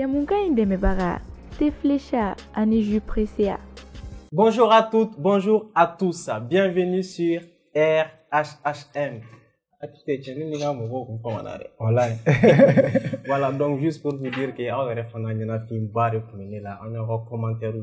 Jamunka Indemebaga, Teflecha, Aniju Presea. Bonjour à toutes, bonjour à tous. Bienvenue sur RHHM. Voilà, donc juste pour vous dire que on a fait une barre là, on a un commentaire.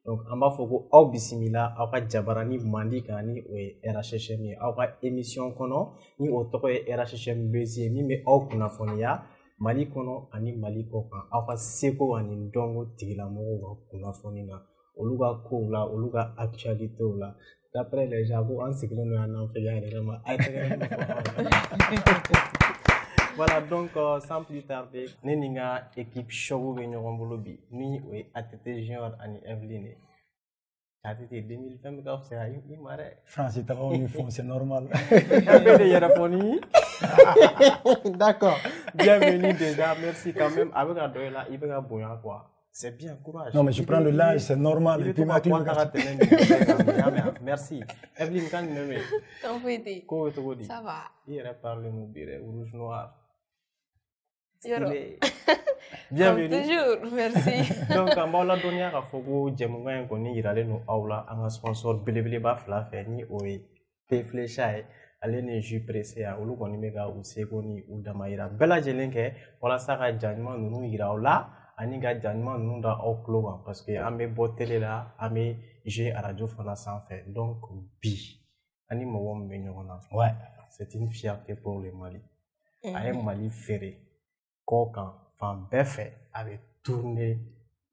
Donc, on va faire au bisimila, au jabarani mandi kani ou RHHM, au émission kono, ni au toko RHHM BZM, mais au kunafonia, Mali kono ani Mali kokan, au seko ani dongo tigilamo wa kunafonina, oluga koula, oluga actualité là. D'après les gens, on sait que nous en faisons voilà, donc sans plus tarder, nous avons une équipe show de Nyorombolobi. Nous avons ATT Junior et Evelyne. ATT 2020, c'est un France, c'est normal. D'accord. Bienvenue déjà, merci quand même. Avec la là, il va bouillir quoi. C'est bien, courage. Non, mais je prends de l'âge, c'est normal. Et puis, merci. Evelyne, quand tu me ça va. Il parle de rouge noir. Bienvenue. Toujours, merci. Donc, on va la donner à Fogo, Djemunga, qu'on y ira nous aula, un sponsor Belebele Bafla, Ferni, Oe, Teflecha, allez ne jus pressé à Olu, qu'on y mega ou Segoni ou Damaïra. Bella Jelenke, pour la Sarah Djanman, nous ira là. Aniga Djanman nous da au club parce que amé botelé là amé j'ai à radio fana sans fait donc bi ani mo me nyona ouais c'est une fierté pour le Mali ay Mali ferré kokan fan befe avec tourner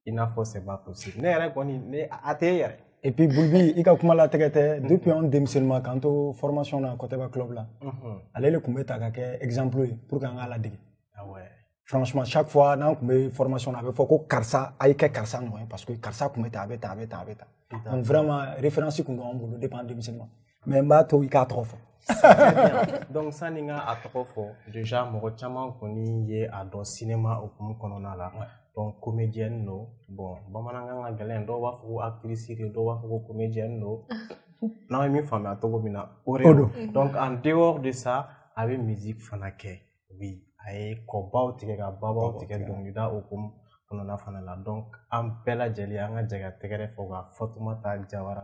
il n'a pas c'est pas possible ne yɛrɛ kɔni ne ate yɛrɛ et puis Bulbi il ka kuma la tɛgɛtɛ depuis on démissionnement quand on formation na côté ba club là ale le kumbe ta ka kɛ exemple pour kan ala dege ah ouais. Franchement, chaque fois, dans la formation, on avait fait que Karsa, aïe Karsa, parce que Karsa, comme était avec. Donc vraiment, référence qu'on doit en dépend de musulmans. Mais bateau, il y a trop fort. Donc ça, il y a trop fort. Déjà, moi, chama koni à dans cinéma ou comme qu'on a là. Donc comédienne no, bon, bamananga galen, do wa fu actrice, do wa fu comédienne no. Non, mais femme à Togo mina. Donc en dehors de ça, avec musique fanake, oui. Aye kobaw tigɛ ka babaw tigɛ dɔnkilida hukumu kɔnɔna fana la donc an bɛɛ lajɛlen an ka jɛ ka tɛgɛrɛ fɔ ka Fatoumata Diawara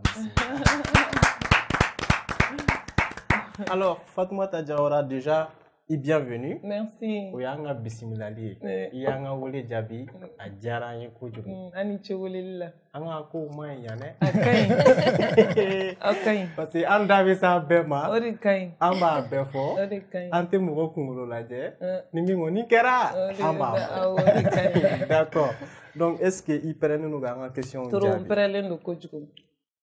alors Fatoumata Diawara déjà i bienvenue merci o y'an ka bisimilali ye i y'an ka wele jaabi a diyara an ye kojugu an ni ce weleli la an ka kow ma ɲi yan dɛ a kaɲi a kaɲi parce que an da bɛ s'a bɛɛ ma o de kaɲi an b'a bɛɛ fɔ o de kaɲi an tɛ mɔgɔ kunkolo lajɛ ni min kɔni kɛra an b'a fɔ o de kaɲi d'accord donc est-ce que i pɛrɛnnen don k'an ka question jaabi trop pɛrɛlen don kojugu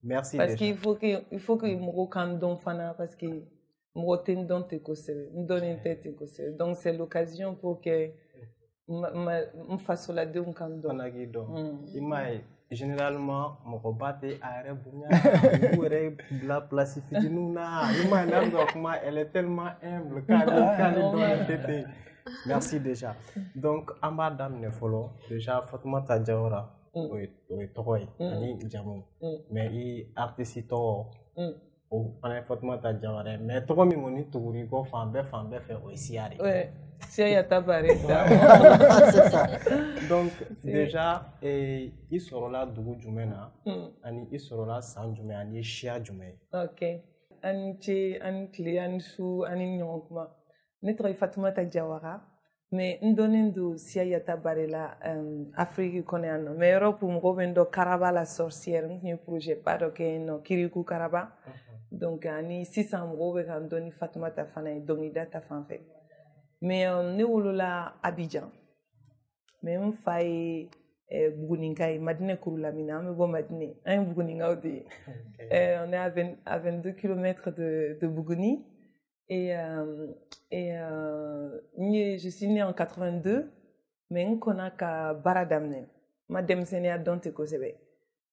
merci parce déjà que il faut que mɔgɔw k'an dɔn fana parce que mɔgɔ tɛ n dɔn tɛ kosɛbɛ n dɔnnen tɛ ten kosɛbɛ donc c'est l'occasion pour que n fasoladenw k'an dɔn fana k'i dɔn i m'a ye généralement mɔgɔ ba tɛ a yɛrɛ bonya u yɛrɛ bila place fitininw na i m'a ye n'an bɛ ka kuma elle est tellement humble k'ale dɔnnen tɛ ten merci déjà donc an b'a daminɛ fɔlɔ déjà Fatoumata Diawara o ye tɔgɔ ye ani jamu mais i artiste tɔgɔ o fana ye Fatoumata Diawara mais tɔgɔ min kɔni tuguri kɔ fan bɛɛ fɛ o ye Siya de ouais Siya Yataba c'est ça donc déjà i sɔrɔla dugu jumɛn na ani i sɔrɔla san jumɛn ani ye siya jumɛn ye ok ani ce ani tile ani su ani ɲɔgɔn kuma ne tɔgɔ ye Fatoumata Diawara mais n dɔnnen don Siya Yataba de la Afrique kɔnɔ yan nɔ mais Europe mɔgɔw bɛ n dɔn Karaba la sorcière n tun ye projet ba dɔ kɛ yen nɔ Kirikou Karaba donc ani sisan mɔgɔw bɛ ka n dɔn ni Fatoumata fana ye dɔnkilida ta fan fɛ mais ne wolola Abidjan mais n fa ye Buguninka ye Madinɛ Kurulamina an bɛ bɔ Madinɛ an ye Buguninkaw de ye on est à 22 km de Buguni et je suis née en 82 mais n kɔnna ka baara daminɛ ma denmisɛnniya dɔn tɛ kosɛbɛ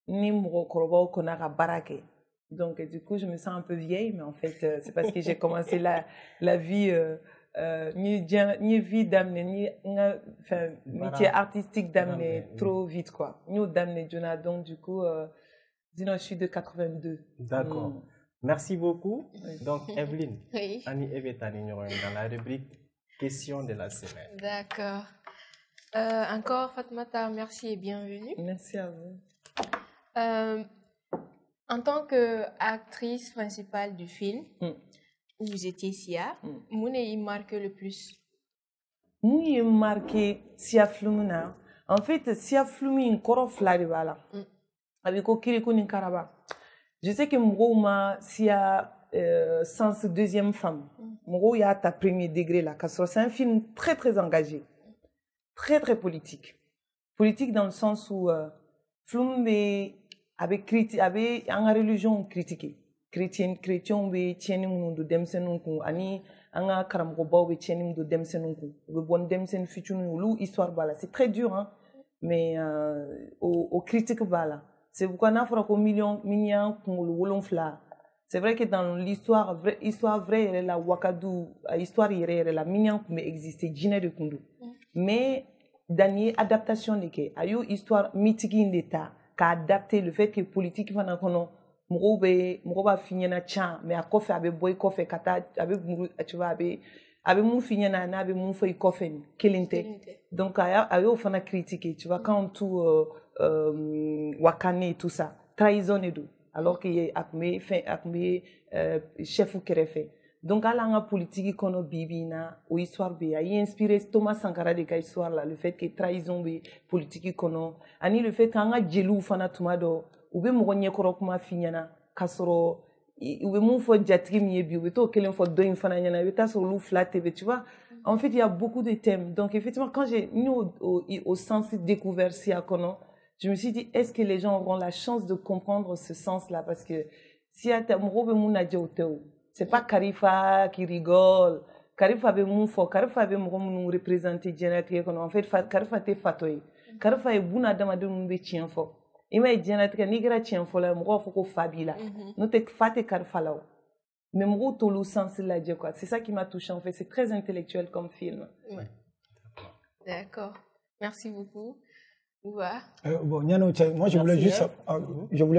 ni mɔgɔkɔrɔbaw kɔnna ka baara kɛ donc du coup je me sens un peu vieille mais en fait c'est parce que j'ai commencé la vie ni vie d'amener ni enfin métier artistique d'amener trop vite quoi ni d'amener Jonah donc du coup sinon je suis de 82 d'accord merci beaucoup donc Evelyne oui Annie Evetani dans la rubrique question de la semaine d'accord Encore Fatmata, merci et bienvenue. Merci à vous. En tant qu'actrice principale du film, où vous étiez Sia, Moune y marque le plus? Moune marqué Sia Flumina. En fait, Sia Flumi koro fla de bala. Avec Kiriko ni Karaba. Je sais que Mouma Sia sens deuxième femme. Moro y a ta premier degré là. C'est un film très très engagé, très très politique. Politique dans le sens où Flum avec une religion critiquée. Chrétien be tieni mundu demsenun ku ani anga karamgo baw be tieni mundu demsenun ku be bon demsen fitunu lu histoire bala. C'est très dur hein, mais au critique bala. C'est pourquoi na fera ko million kungulu wolonfla. C'est vrai que dans l'histoire vraie la wakadu histoire yere la minyan kumbe exister jine de kundu. Mais dernier adaptation de ke ayo histoire mythique d'État qu'a adapté le fait que politique va na kono moko ba finyana cha mais a kofe abe boy kofe kata abe tu vois abe mun finyana na abe mun foi kofe kelinte. Donc ayo fana critiquer tu vois quand tout wakane et tout ça trahison et tout alors que akme chef ou kerefe. Donc à la politique kono bibina ou histoire be a inspiré Thomas Sankara de ka histoire là le fait que trahison be politique kono ani le fait qu'anga jelu fana tumado ube mogonye koro kuma finyana kasoro ube mun fo jatri mi bi ube to kelen fo do infana nyana ube ta so lu flatte tu vois. En fait il y a beaucoup de thèmes. Donc effectivement quand j'ai mis au sens découvert Sia Kono, je me suis dit est-ce que les gens auront la chance de comprendre ce sens là parce que Sia ta mrobe mun na jewteu. C'est pas Karifa qui rigole. Karifa be mun fo Karifa be mo mun représenter Djenaté Kono. En fait Karifa te fatoy. Karifa e buna dama de mun be tien fo. Ima Djenaté ni gra tien fo la mo fo ko fabila. No te fate Karifa là. Mais mo tolu sens la je quoi. C'est ça qui m'a touché en fait, c'est très intellectuel comme film. Ouais. D'accord. Merci beaucoup. Bon, moi je voulais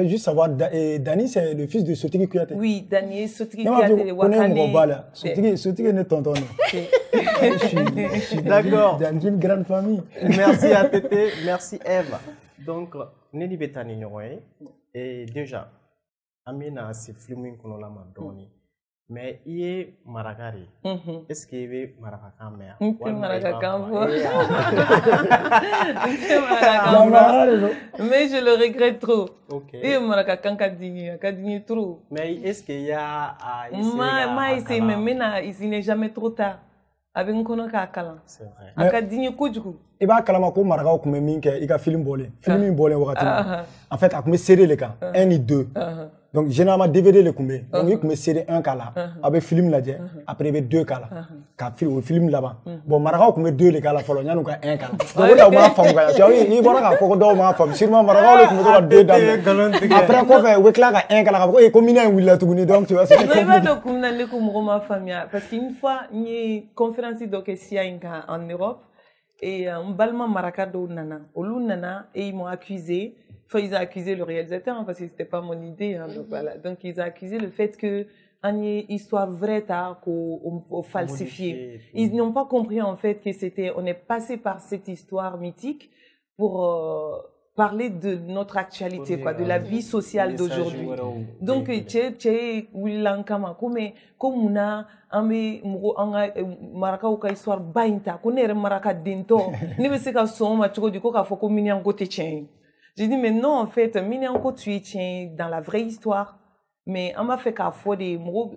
juste savoir, Dani c'est le fils de Sotigi Kouyaté. Oui, Dani Sotigi Kouyaté de Wakane. Sotigi n'est tonton. Je suis d'accord. Dans une grande famille. Merci à Tété, merci Eve. Donc, Neni Betani Nyoye, et déjà, Amina c'est filmé qu'on l'a donné. Mais il est maragari. Est-ce qu'il est maragakan mais mais je le regrette trop. Il est maragakan kadini trop. Mais est-ce qu'il y a essayé mais maintenant il n'est jamais trop tard. Avec un kono ka kala. C'est vrai. Akadini kojuku. I b'a kalama ko maragaw kun bɛ min kɛ i ka film bɔlen film bɔlen wagati en fait a kun bɛ série le kan 1 et 2 donc généralement DVD le kun bɛ donc i kun bɛ série 1 k'a la a bɛ film lajɛ après i bɛ 2 k'a la ka film laban bon maragaw kun bɛ 2 le k'a la fɔlɔ yan'u ka 1 k'a la donc o de la u m'a faamu ka ɲɛ i bɔra k'a fɔ ko dɔw m'a faamu sûrement maragaw le kun bɛ to ka 2 daminɛ après kɔfɛ u bɛ tila ka 1 k'a la ka fɔ ko minɛn in wulila tuguni donc tu vois c'est compliqué. Non i b'a dɔn kun na ne ko mɔgɔ m'a faamuya parce qu'une fois n ye conférence dɔ kɛ Sia in kan en Europe. Et Mbalma Marakado Nana, Olu Nana, et ils m'ont accusé, enfin ils ont accusé le réalisateur hein, parce que c'était pas mon idée, hein, donc voilà. Donc ils ont accusé le fait que une histoire vraie qu'on falsifié. Ils n'ont pas compris en fait que c'était, on est passé par cette histoire mythique pour parler de notre actualité, quoi, de la vie sociale d'aujourd'hui. Donc, tché wilankama comme on ambe anga maraka uka histoire bainta konere maraka dento ni be se ka son ma tchoko du ko ka foko mini en côté tien. J'ai dit mais non en fait mini en côté tu tien dans la vraie histoire mais on m'a fait ka fo de mo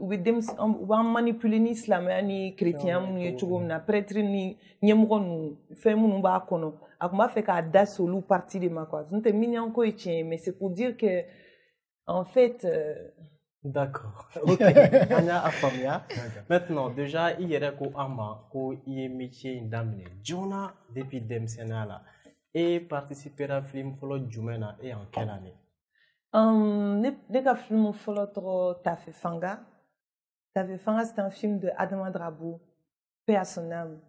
on manipuler ni islam ni chrétien ni tchoko na prêtre ni nyemgo nu fait mun ba kono ak m'a fait ka da solo partie de ma quoi. Donc mini en côté tien mais c'est pour dire que en fait D'accord. Ok. Anya Afamia. Maintenant, déjà, il y a ko ama ko y métier d'amener. Jonah depuis Demsenala et participer à film follow Jumena et en quelle année? Ne film follow trop Tafe Fanga. Tafe Fanga c'est un film de Adama Drabou, paix à son âme.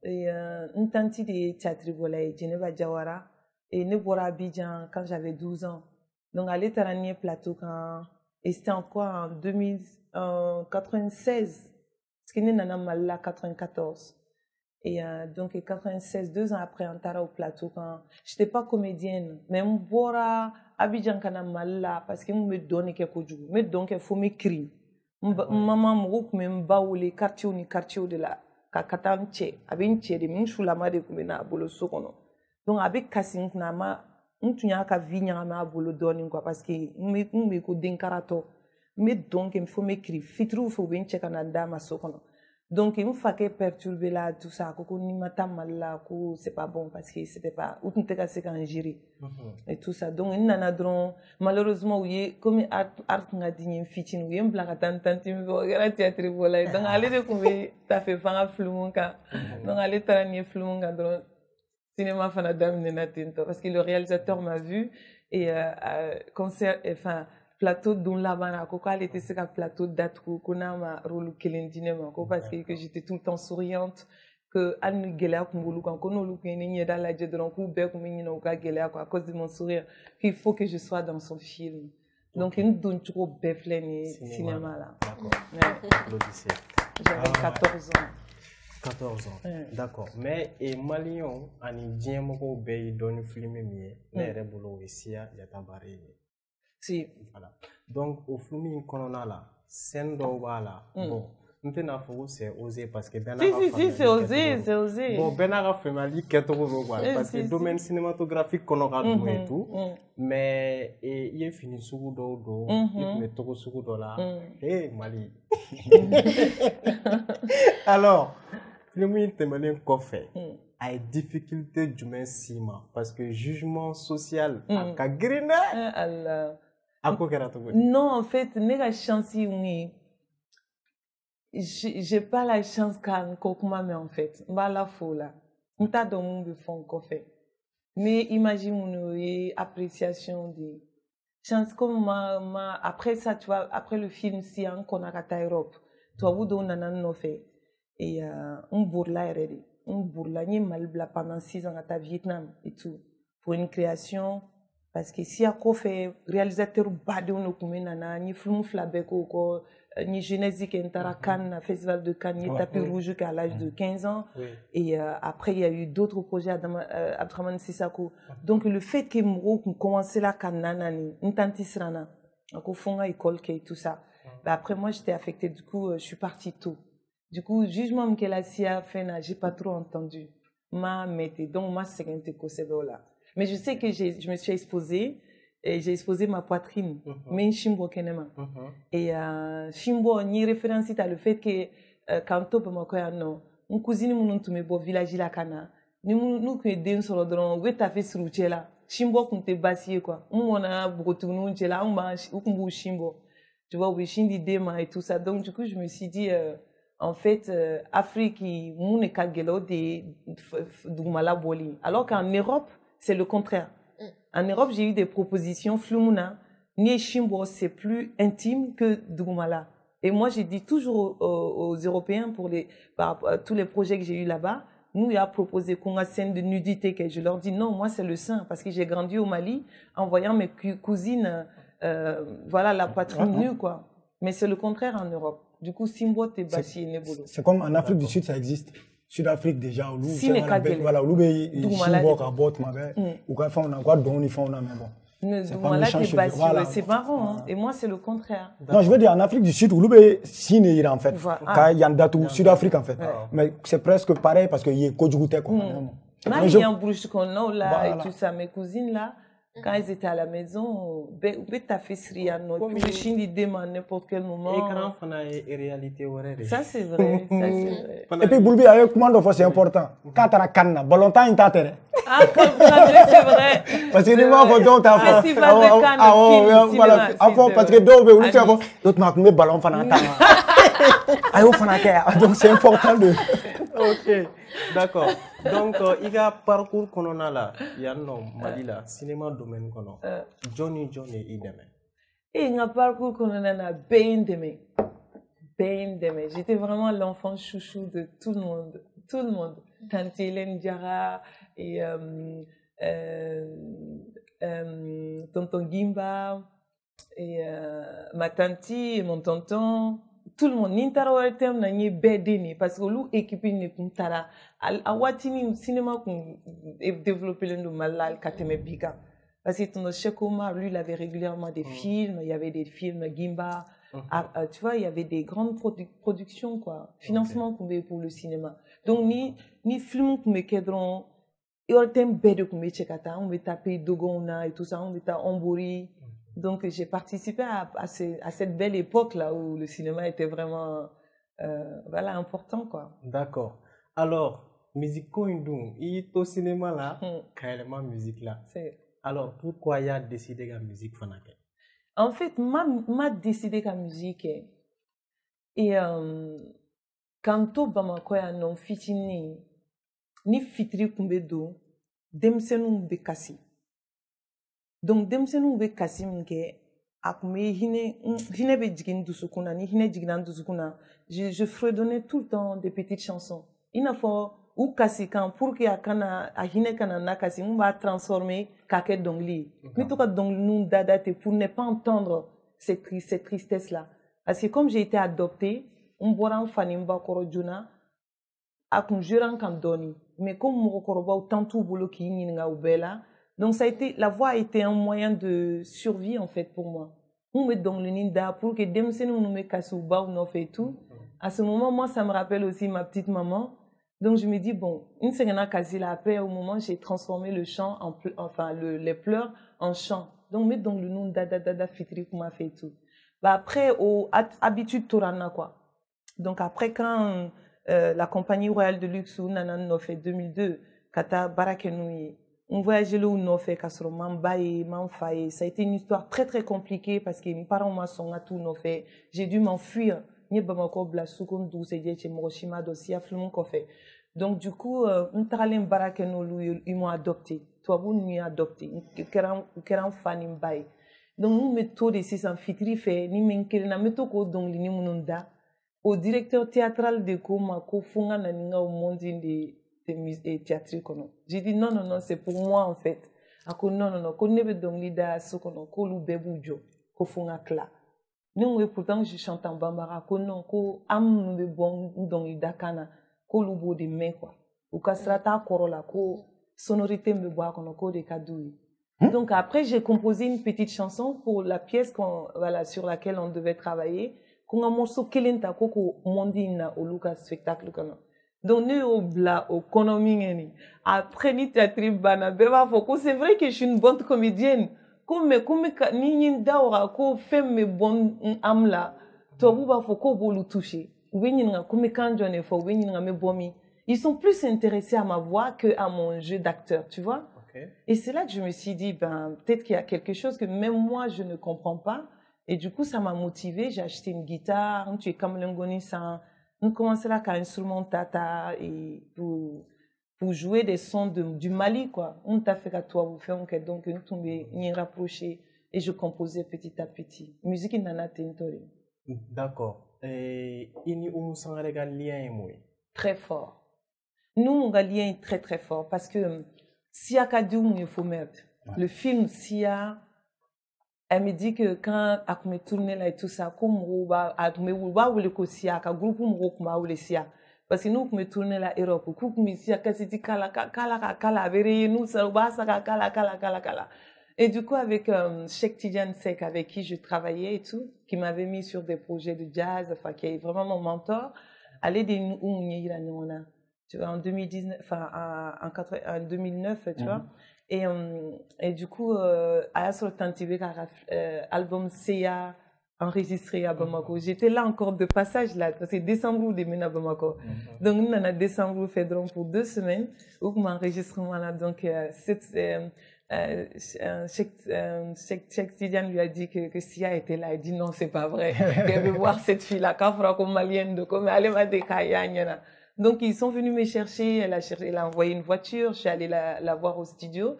Et une tante de théâtre volée, Geneva Jawara et ne bora Abidjan quand j'avais 12 ans. Donc à l'éternel plateau quand et c'était encore en 1996, parce qu'il y a eu 94. Et donc, en 96, 2 ans après, on t'a au plateau quand j'étais pas comédienne, mais on boira Abidjan kana malla parce que me donne quelque chose, me donne qu'il faut m'écrire. Maman me baou les quartiers de la kakatam che, abin che de min shula ma de kumena bolo sokono. Donc avec kassin na ma ntunya ka vinya ma bolo doni quoi parce que me ko denkarato me donc il faut m'écrire fitru faut bien che kana dama sokono. Donc il me fait perturber là tout ça ko ni mata malla ko c'est pas bon parce que c'était pas ou t'es cassé quand gérer et tout ça donc il nana dron malheureusement oui comme art nga digné fitin oui blaga tante me regarder théâtre voilà donc aller de comme t'as fait faire flumunka donc aller tarani flumunka dron cinéma fana dame na tinto parce que le réalisateur m'a vu et concert enfin plateau dont là-bas, quand elle était sur un plateau d'attrou, qu'on a ma rôle kelendine, parce que j'étais tout le temps souriante, que Anne nous gueulait comme vous, quand on nous gueulait dans la jet de l'encou, bec comme il nous gueulait à cause de mon sourire, qu'il faut que je sois dans son film. Donc il nous donne trop beffler cinéma là. D'accord. J'avais 14 ans. 14 ans. D'accord. Mais et Malion, ani diemoko be don film mié, ne rebolo esia yatabare. Si. Voilà. Donc, au film qu'on là, scène d'Obala, bon, nous tenons c'est osé parce que si, c'est osé, c'est osé. Bon, Benara fait mal, parce que le domaine cinématographique qu'on aura tout et tout, mais il est fini sous do, il met tout sous do là, et Mali. Alors, le film est malin coffre. A difficulté du même ciment parce que jugement social a kagrina. Allah. Non, en fait, n'est chance oui. J'ai pas la chance qu'un kokuma mais en fait, bah la foule. On t'a donné de fond qu'on fait. Mais imagine une appréciation des chances comme après ça tu vois après le film si on connaît à Europe, toi vous donne un fait et on bourla ready. On bourla ni malbla pendant 6 ans à Vietnam et tout pour une création. Parce que si on fait réalisateur badé on occupé nana ni film flabeko ko ni jeunesse qui entara Cannes festival de Cannes ni tapis rouge qu'à l'âge de 15 ans et après il y a eu d'autres projets Abdraman Sissako donc le fait que Moro commencé la Cannes nani ntantisrana ko fonga école et tout ça après moi j'étais affectée du coup je suis partie tôt du coup jugement que la CIA fait j'ai pas trop entendu ma mette donc ma seconde ko c'est là. Mais je sais que je me suis exposée et j'ai exposé ma poitrine, mais Shimbo Kenema. Et Shimbo, ni référence à le fait que quand on peut me une cousine mon tout me beau village la cana, nous que d'un solo dron, où t'as fait sur là, Shimbo qu'on te bassier quoi. On a beaucoup de nous là, on va ou Shimbo. Tu vois, oui, Shindi Dema et tout ça. Donc du coup, je me suis dit en fait, Afrique, mon est kagelo de Doumala Boli. Alors qu'en Europe, c'est le contraire. En Europe, j'ai eu des propositions. Flumuna, Nieshimbo, c'est plus intime que Doumala. Et moi, j'ai dit toujours aux Européens, par tous les projets que j'ai eu là-bas, nous, il a proposé qu'on a scène de nudité. Que je leur dis non, moi, c'est le sein. Parce que j'ai grandi au Mali en voyant mes cousines, voilà, la poitrine nue, quoi. Mais c'est le contraire en Europe. Du coup, Simbo, t'es bâti et nebolo. C'est comme en Afrique du Sud, ça existe. Sud-Afrique déjà où voilà où be Chimbo ka bot mabe ou ka fond quoi doni fond na mais bon c'est marrant et moi c'est le contraire. Non, je veux dire en Afrique du Sud où be signe ira en fait ka yandatu Sud-Afrique en fait mais c'est presque pareil parce que y est kodjouté quoi. Là il y a un brouche qu'on a là et tout ça mes cousines là quand elles étaient à la maison, t'as fait sriano, puis je chine l'idée à n'importe quel moment. Et quand on a une réalité horaire. Ça c'est vrai, ça c'est vrai. Et puis Boulbi avec comment de fois c'est important. Quand t'as la canne, volontaire il t'attire. Ah c'est vrai. Parce que les gens vont donc t'as fait. Festival de Cannes. Ah voilà. Avant parce que d'autres marques me ballon fana ta. Ayo fana ke. Donc c'est important de. OK. D'accord. Donc il y a parcours qu'on a là, il y a non Malila cinéma domaine qu'on a. Johnny ideme. Et il y a parcours qu'on a là ben deme. J'étais vraiment l'enfant chouchou de tout le monde. Tante Hélène Diarra et tonton Gimba et ma tante et mon tonton tout le monde n'intara wale tem na nye bedeni parce que lu équipe ni kuntara a watini cinéma qu'on développé le malal kateme biga parce que ton Cheikh Omar lui il avait régulièrement des films, il y avait des films Gimba, tu vois, il y avait des grandes productions quoi, financement qu'on avait pour le cinéma. Donc ni film qu'on me kedron et on thème bede qu'on me chekata, on me tapé Dogona et tout ça, on me tapé Ombori. Donc, j'ai participé à cette belle époque-là où le cinéma était vraiment voilà, important, quoi. D'accord. Alors, musique Koindou, il est au cinéma là, carrément musique là. Alors, pourquoi il a décidé la musique fanake? En fait, m'a décidé la musique et quand on Bamako ya non fitini ni fitri kumbedo demsenu bekasi. Donc demsenu bekasi mke akume hine be jigin dusukuna ni hine jiginan dusukuna je fredonnais tout le temps des petites chansons. Il faut ou kasi kan pour que akana hine kana nakasi on va transformer kake dongli. Mais tout cas dongli nous dadate pour ne pas entendre cette tristesse là. Parce que comme j'ai été adoptée, on boira en fanimba korojuna akun juran kan doni. Mais comme mon koroba autant tout boulot qui ninga ubela. Donc ça a été, la voix a été un moyen de survie en fait pour moi. On met dans le ninda pour que demse nous me kasouba ou non fait tout. À ce moment, moi ça me rappelle aussi ma petite maman. Donc je me dis bon, une seconde quasi là après au moment j'ai transformé le chant en les pleurs en chant. Donc mettre dans le nom dada fitri pour m'a fait tout. Bah après au habitude torana quoi. Donc après quand la compagnie royale de luxe ou nanan no fait 2002 kata barakenui on voyageait là où on fait kasro mambaye mamfaye ça a été une histoire très très compliquée parce que mes parents m'ont son à tout no fait j'ai dû m'enfuir ni bamako bla sukun du c'est dit chez Hiroshima dossier film qu'on fait donc du coup on tralem barakenu ils m'ont adopté toi vous nous adopté keran fani mbaye donc nous mettons des six en fitri fait ni menkele na meto ko donc ni mununda au directeur théâtral de Koma ko funga na ninga au monde de théâtre kono. J'ai dit non, c'est pour moi en fait. Ako non, ko nebe donc lida sokono ko lu bebujo ko funga kla. Nous pourtant je chante en bambara ko non ko am no bon donc lida kana ko lu bo de main quoi. Ou kasrata korola ko sonorité me bois kono ko de kadoui. Donc après j'ai composé une petite chanson pour la pièce voilà sur laquelle on devait travailler. Qu'on a morceau kelenta koko mondina au Lucas spectacle kono. Donc nous au bla au konomingeni après ni théâtre bana beba foko c'est vrai que je suis une bonne comédienne comme ni ndaura ko femme me bonne amla to buba foko bolu toucher wenyinga comme quand j'en ai fo wenyinga me bomi ils sont plus intéressés à ma voix que à mon jeu d'acteur tu vois et c'est là que je me suis dit ben peut-être qu'il y a quelque chose que même moi je ne comprends pas. Et du coup, ça m'a motivée. J'ai acheté une guitare. Tu es comme l'engoni, ça. On commençait là qu'à instrument tata et pour jouer des sons du Mali, quoi. On t'a fait qu'à toi, vous faites donc nous tombons, nous rapprocher et je composais petit à petit. Musique nana tentori. D'accord. Et il nous sent un lien très fort. Nous, mon lien est très très fort parce que Sia Kadou, il faut merde. Le film Sia. Elle me dit que quand elle me tourne là et tout ça, comme elle me voit où le Sia, quand groupe où le Sia, parce que nous me tourne là Europe, coupe me Sia, quand c'est dit kala, verrez nous ça va ça kala. Et du coup avec Cheikh Tidiane Seck avec qui je travaillais et tout, qui m'avait mis sur des projets de jazz, enfin qui est vraiment mon mentor, aller des tu vois en 2019, enfin en 2009, tu vois. Et du coup, Ayasol Tantibé, album Seya enregistré à Bamako. J'étais là encore de passage là, parce que décembre de à Bamako. Donc nous on a décembre fait pour 2 semaines où mon enregistrement là. Donc Cheikh Tidiane lui a dit que Sia était là. Il dit non c'est pas vrai. Elle veut voir cette fille là, comme malienne de comme elle m'a décaillé. Donc, ils sont venus me chercher. Elle a envoyé une voiture. Je suis allée la voir au studio.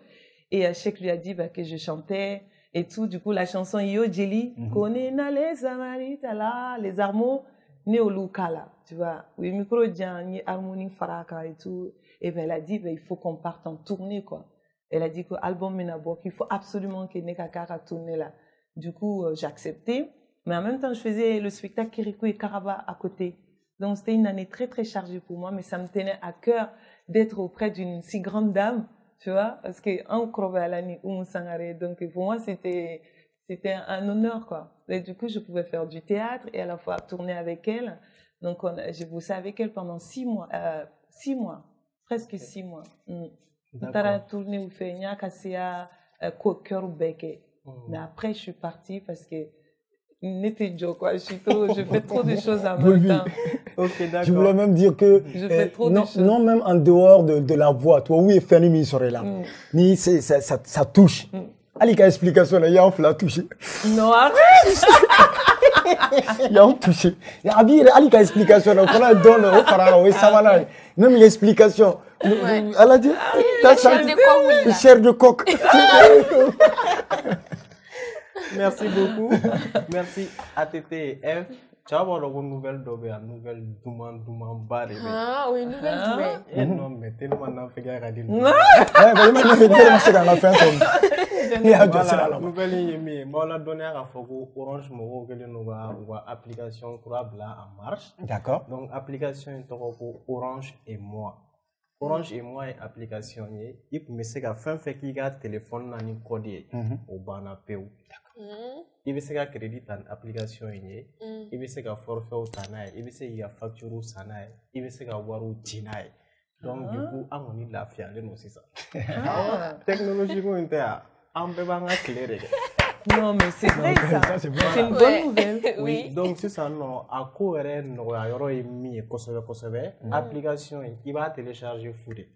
Et Cheikh lui a dit que je chantais et tout. Du coup, la chanson Yo Jelly, Konena les Amaritas là, les armeaux, Néolukala. Tu vois, oui, micro ni harmonie faraka et tout. Et ben, elle a dit, il faut qu'on parte en tournée, quoi. Elle a dit que l'album Menabok, il faut absolument que Nekakara tourne là. Du coup, j'ai accepté. Mais en même temps, je faisais le spectacle Kirikou et Karaba à côté. Donc, c'était une année très, très chargée pour moi, mais ça me tenait à cœur d'être auprès d'une si grande dame, tu vois, parce qu'on crevait à l'année où on s'en allait. Donc, pour moi, c'était un honneur, quoi. Et du coup, je pouvais faire du théâtre et à la fois tourner avec elle. Donc, j'ai bossé avec elle pendant 6 mois, presque 6 mois. On a tourné au Feigna, Kassia, Cœur Beke. Mais après, je suis partie parce que je fais trop de choses en même temps. Ok, d'accord. Je voulais même dire que je fais trop de choses. Non, même en dehors de la voix, toi, oui, Fanny serait là. Ni ça touche. Ali ka explication là, il y a un fla touché. Non, arrête. Il y a un touché. Ali ka explication là, on a donné au parara, au savana. Même l'explication. Elle a dit chair de coq. Merci beaucoup. Merci ATT et F. Tu vas avoir une nouvelle barre. Ah oui, nouvelle douée. Et non, mais tellement n'a fait gagner à dire. Nouvelle moi la donné à Fogo Orange Moro que nous avons application là en marche. D'accord. Donc application est Orange et moi. Orange et moi est application il peut me faire fait qu'il y a téléphone dans une code au bana peu. Il veut se faire crédit dans application il veut se faire forfait au tanaï, il veut se faire facture au sanaï, il veut se faire voir au tinaï. Donc du coup on est la fière nous c'est ça. Technologie qu'on est on peut pas clairer. Non mais c'est vrai ça. C'est une bonne nouvelle. Oui. Donc c'est ça non à quoi no yoro emi kosobe application il va télécharger fourré.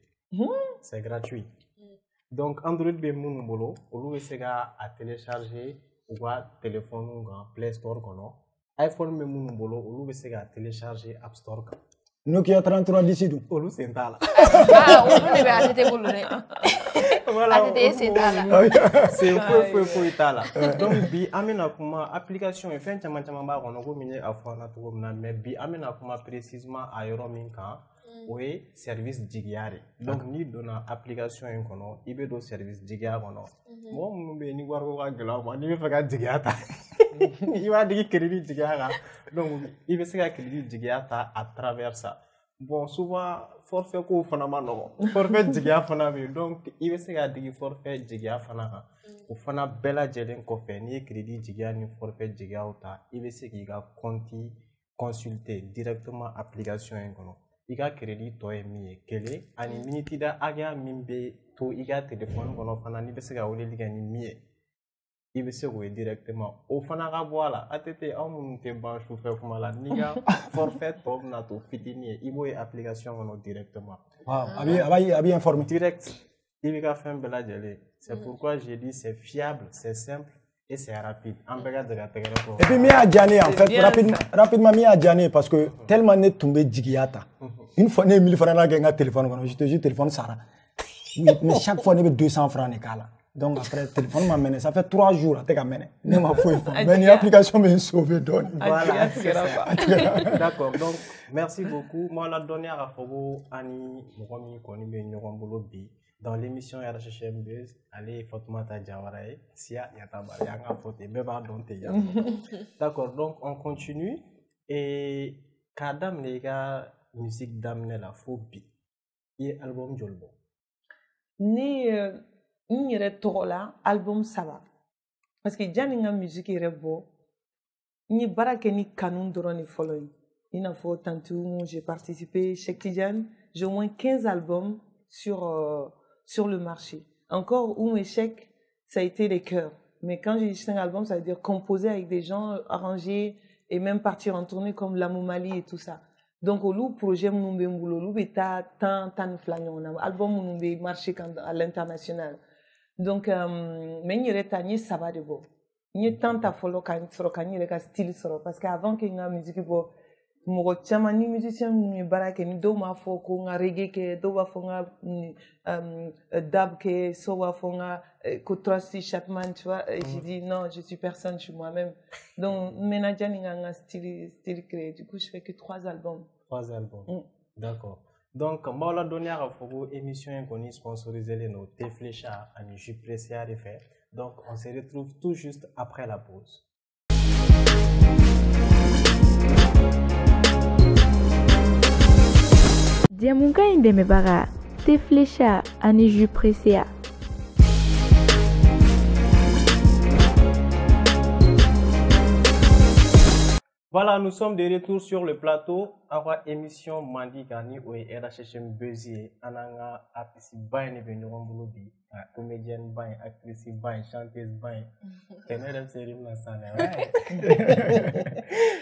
C'est gratuit. Donc Android be mun bolo olu se ga à télécharger ou téléphone dans Play Store kono iPhone me mun bolo olu se ga télécharger App Store. Nokia 33 d'ici tout. Olu c'est là. Ah, on est à tété boulou. Voilà. C'est là. C'est fou itala. Donc bi amena kuma application e fen chama ba kono ko minye afana to na mais bi amena kuma précisément a yoro min kan oui service digiare. Donc ni dona application en kono ibe do service digiare kono. Mo mu be ni war ko ga gela ma ni be fa ga digiata. Il va dire crédit digiara. Donc il veut se ga crédit digiata à travers ça. Bon souvent forfait ko fana ma no. Forfait digia fana be donc il veut se ga digi forfait digia fana o fana bella jelen ko fe ni crédit digia ni forfait digia ota il veut se ga compte consulter directement application en kono. Il y a crédit toi et mi kele ani minute da aga mimbe to il y a téléphone kono fana ni be se ga wole liga ni mi il veut se jouer directement au fana ga voilà ATT on te branche pour faire comme la niga forfait top na to fitini il voit application kono directement. Wow, abi informé direct il va faire bella jele. C'est pourquoi j'ai dit c'est fiable, c'est simple et c'est rapide. Et puis Mia Djane en fait rapidement Mia Djane parce que tellement net tombé digiata. Une fois né 1000 francs na gagner téléphone je te jure téléphone ça. Mais chaque fois né 200 francs ne kala. Donc après téléphone m'a mené ça fait 3 jours t'es mené. Ne m'a foi. Mais une application me sauvé donne. Voilà. D'accord. Donc merci beaucoup. Moi la donner à Fogo ani mokomi koni be nyorombolo bi. Dans l'émission RHM Buzz, allez Fatoumata Diawarae, Sia Yataba, Yanga Fote, Beba Donte D'accord, donc on continue. Et Kadam les gars, musique d'amener la phobie. Et album Jolbo. Ni yɛrɛ tɔgɔ la album saba parce que jani n ka musique yɛrɛ bɔ n ye baara kɛ ni kanu dɔrɔn de fɔlɔ ye i n'a fɔ Tantou j'ai participé Cheikh Tidiane j'ai au moins 15 albums sur le marché encore où échec ça a été les chœurs mais quand j'ai dit 5 albums ça veut dire composer avec des gens arranger et même partir en tournée comme Lamou Mali et tout ça donc au projet mon bembulo lu beta tant flanyon album mon be marché à l'international donc mais il y a tani ça va de beau il y a tant à follow quand sur quand il y a style sur parce qu'avant qu'il y a musique beau mo chama ni musicien ni baraka ni do ma fo ko nga reggae ke do wa fo nga dub ke so wa fo nga ko Tracy Chapman tu vois j'ai dit non je suis personne je suis moi-même donc ménager ni nga style créé du coup je fais que 3 albums d'accord donc moi la dernière fois émission qu'on sponsorisé les nos Teflecha à Niger pressé à faire donc on se retrouve tout juste après la pause. Diamunka Indemebara, Teflecha, Aniju Presea. Voilà, nous sommes de retour sur le plateau. Avoir émission Mandi Gani ou RHM Bezier, Ananga, Apisi Bain, Benurambulubi, comédienne Bain, actrice Bain, chanteuse Bain.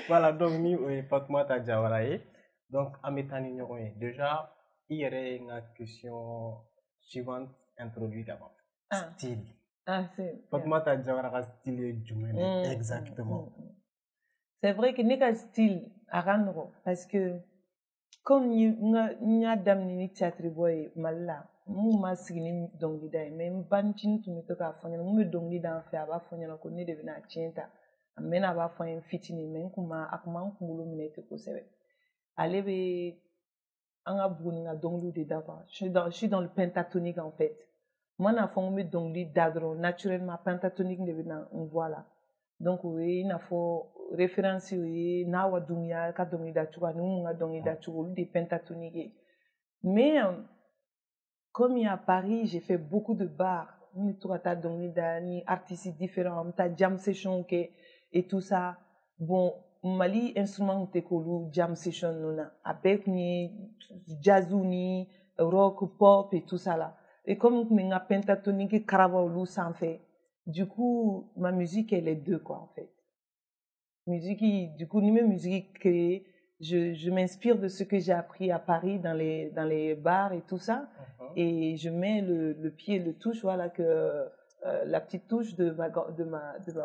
Voilà, donc nous, Fatmata Diawaraye. Donc, Ametani Nyoye. Déjà, il y aurait une question suivante introduite avant. Style. C'est. Fatmata Diawara, style Jumene, exactement. C'est vrai que n'est qu'un style à rendre parce que comme n'y a d'amener théâtre boy malla mon masquini donc l'idée mais bantin tu me toques faire mon donc l'idée en fait avoir faire la connaître devenir tienta mais n'a pas faire un fitini mais comment akman kumulu minute ko c'est aller be anga bouninga donc l'idée d'abord je suis dans le pentatonique en fait moi n'a fait mon donc l'idée d'adro naturellement pentatonique devenir on voit là donc oui il n'a faut référence oui na wa dunya ka dongi da chuka nu nga dongi da chuka des pentatoniques mais comme il y a à Paris j'ai fait beaucoup de bars ni tout ta dongi da ni artistes différents ta jam session et tout ça bon Mali instrument te kolu jam session nona avec ni jazz ni rock pop et tout ça là et comme nga pentatonique karaba sans fait du coup ma musique elle est deux quoi en fait musique du coup ni même musique créée je m'inspire de ce que j'ai appris à Paris dans les bars et tout ça et je mets le pied le touche voilà que la petite touche de ma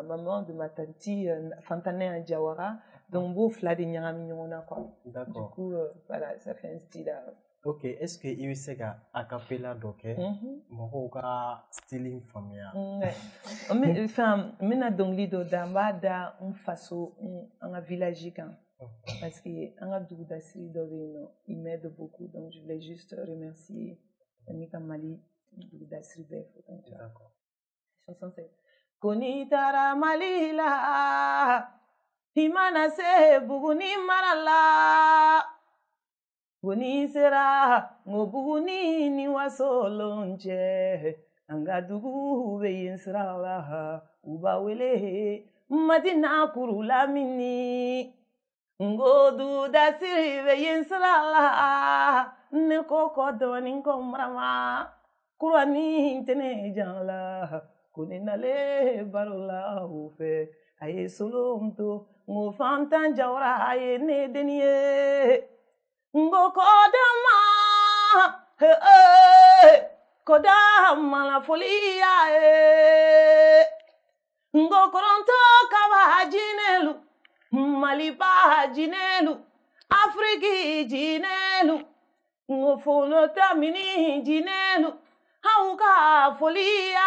maman de ma tanti Fantané Diawara donc beau flade nyami on a quoi du coup voilà ça fait un style ok est-ce que il y a a cappella donc mon styling famille mais enfin mena donc lido damba da un faso un village quand parce que un abdou dasri dovino il m'aide beaucoup donc je voulais juste remercier Mika Mali du dasri bef d'accord chanson c'est konitara malila himana se buguni marala Buni sera ngobuni ni wasolonje angadugu beyinsrala ubawele madina kurula mini ngodu dasiri beyinsrala ne koko doni komrama kurani tene jala kuninale barola ufe aye solomto ngo fantan jawra aye ne deniye Ngo kodama, kodama la folia Ngo koronto kaba jinelu, maliba jinelu, Afriki jinelu, ngo fono tamini jinelu, hauka folia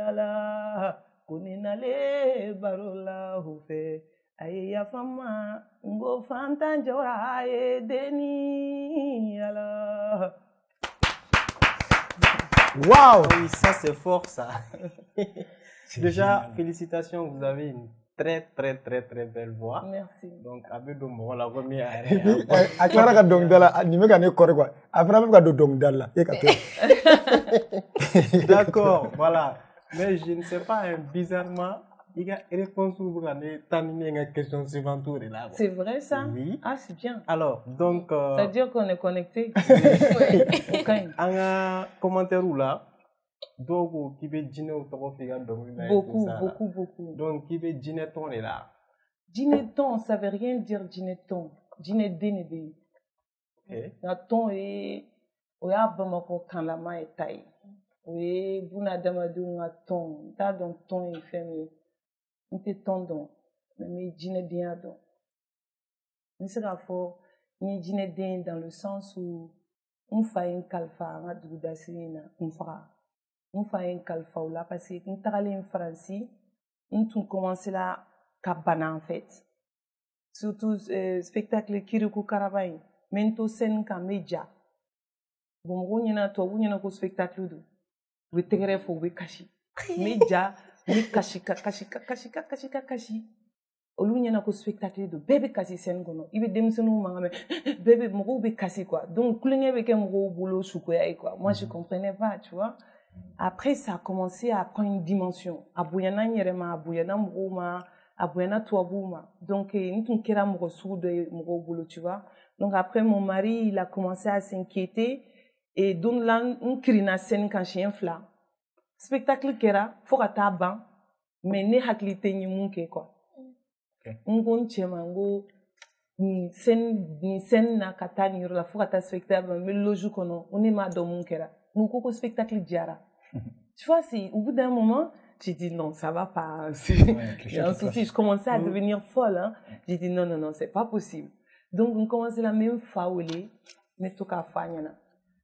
ala, kuninale barola hufe. Aye ya fama ngo fantan jora aye deni ala. Waouh, oui, ça c'est fort ça. Déjà génial. Félicitations, vous avez une très belle voix. Merci. Donc abedo mo la première. A Clara ka dong dala ni me ka ne kore quoi. Après me ka do dong dala e ka to. D'accord, voilà. Mais je ne sais pas bizarrement il y a une réponse pour terminer une question suivante là. C'est vrai ça? Oui. Ah, c'est bien. Alors, donc... ça veut dire qu'on est connecté. Oui. Un commentaire là, donc, qui veut dîner au torofiga beaucoup. Donc, qui veut dîner ton est là. Dîner ton, ça veut rien dire dîner ton. Dîner dénédé. La ton est... Oya Bamako Kanlama est taille. Oui, Bouna Damadou a ton. T'as donc ton est fermé. On te tendon, mais dîner bien donc. Mais c'est la fois, ni dîner bien dans le sens où on fait un calfa, on a du d'assina, on fait un calfa là parce que on travaille en France, on tout commence là cabana en fait. Surtout spectacle Kirikou Karabay, mento scène kameja. Bon, on y a toi, on y a un spectacle d'où. Vous te refou, vous cachi. Meja. Ni kashi. olu ɲɛna ko spectacle don bɛɛ bɛ kasi scène kɔnɔ i bɛ denmisɛnninw mankan mɛn bɛɛ bɛ mɔgɔw bɛ kasi quoi donc kulonkɛ bɛ kɛ mɔgɔw bolo sukoya ye quoi moi je comprenais pas tu vois après ça a commencé à prendre une dimension a bonyana n yɛrɛ ma a bonyana mɔgɔw ma a bonyana tubabuw ma donc n tun kɛra mɔgɔ sugu dɔ ye mɔgɔw bolo tu vois donc après mon mari il a commencé à s'inquiéter et don la n kirina scène kan siɲɛ 2 spectacle kɛra fo ka taa ban mais ne hakili tɛ n ye mun kɛ quoi n ko n cɛ ma n ko nin scène na ka taa nin yɔrɔ la fo ka taa spectacle n bɛ loge kɔnɔ n ne m'a dɔn mun kɛra n ko spectacle diyara tu vois si au bout d'un moment j'ai dit non ça va pas il y a un souci je commençais à devenir folle hein j'ai dit non non non c'est pas possible donc on commençait la même fois ne to k'a fɔ a ɲɛna